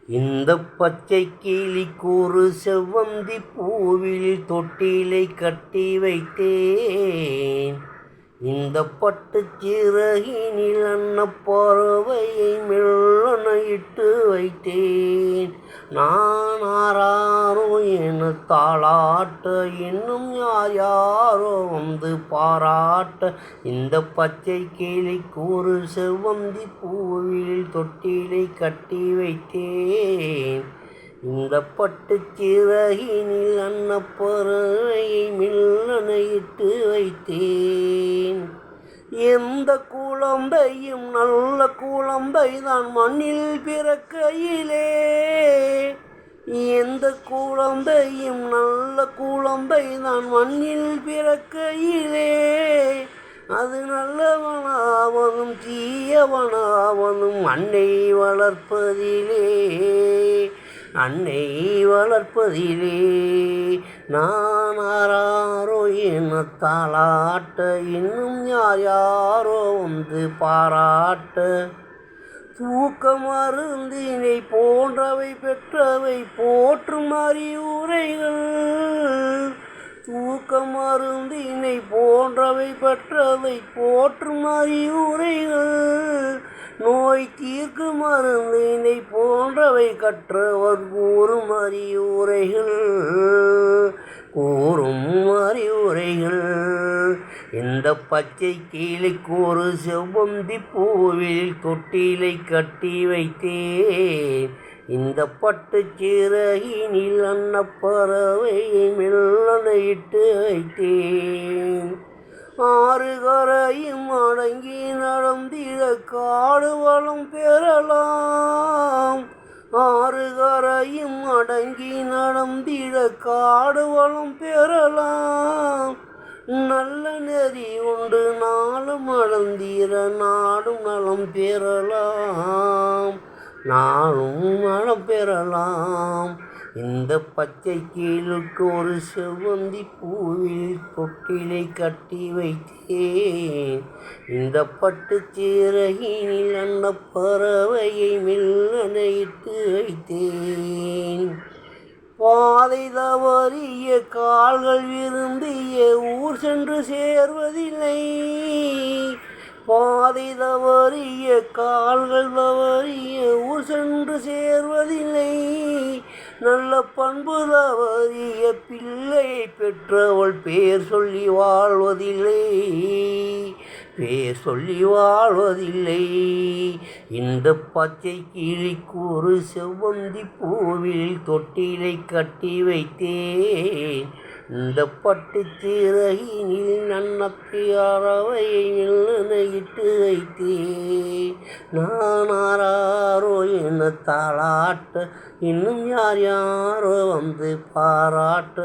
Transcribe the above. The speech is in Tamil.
இந்த பச்சை கிளிக்கூறு செவ்வந்தி பூவில் தொட்டிலை கட்டி வைத்தேன். இந்த பட்டுச் சிறகினில் அன்னப்பறவையை மெல்லன இட்டு வைத்தேன். நான் ஆராரோ என தாளாட்ட, இன்னும் யார் யாரோ வந்து பாராட்ட. இந்த பச்சை கிளிக்கூறு செவ்வந்தி பூவில் தொட்டிலை கட்டி வைத்தேன். இந்த பட்டுச் சிறகினில் அன்னப்பறவையை மெல்லன இட்டு வைத்தேன். எந்த குழந்தையும் நல்ல குழந்தைதான் மண்ணில் பிறக்கையிலே. எந்த குழந்தையும் நல்ல குழந்தைதான் மண்ணில் பிறக்கையிலே. அது நல்லவனாவனும் தீயவனாவனும் அன்னை வளர்ப்பதிலே. அன்னை வளர்ப்பதிலே நான் ஆராரோ என தாளாட்ட, இன்னும் யார் யாரோ வந்து பாராட்ட. தூக்க மருந்தினை போன்றவை பெற்றவை போற்றும் அறிவுரைகள். தூக்க மருந்தினை போன்றவை பெற்றவை போற்றும் அறிவுரைகள். நோய் தீர்க்கு மருந்தினை போன்றவை கற்றவர் கூறும் அறிவுரைகள். கூறும் அறிவுரைகள். இந்த பச்சை கிளிக்கூறு செவ்வந்தி பூவில் தொட்டிலை கட்டி வைத்தேன். இந்த பட்டுச் சிறகினில் அன்னப்பறவையை மெல்லன இட்டு வைத்தேன். ஆறு கரையும் அடங்கி நடந்திட காடு வளம் பெறலாம். ஆறு கரையும் அடங்கி நடந்திட காடு வளம் பெறலாம். நல்ல நெறி உண்டு நாளும் நடந்திட நாடும் நலம் பெறலாம். நானும் நலம் பெறலாம். இந்த பச்சை கிளிக்கு ஒரு செவ்வந்தி பூவில் தொட்டிலை கட்டி வைத்தேன். இந்த பட்டுச் சிறகினில் அன்னப்பறவையை மெல்லன இட்டு வைத்தேன். பாதை தவறிய கால்கள் விரும்பிய ஊர் சென்று சேர்வதில்லை. பாதை தவறிய கால்கள் தவறிய ஊர் சென்று சேர்வதில்லை. நல்ல பண்பு தவறிய பிள்ளையை பெற்றவள் பேர் சொல்லி வாழ்வதில்லை. பேர் சொல்லி வாழ்வதில்லை. இந்த பச்சை கிளிக்கூறு செவ்வந்தி பூவில் தொட்டிலை கட்டி வைத்தேன். இந்த பட்டுச் சிறகினில் அன்னப்பறவையை மெல்லன இட்டு வைத்தேன். நான் ஆராரோ என தாளாட்ட, இன்னும் யார் யாரோ வந்து பாராட்ட.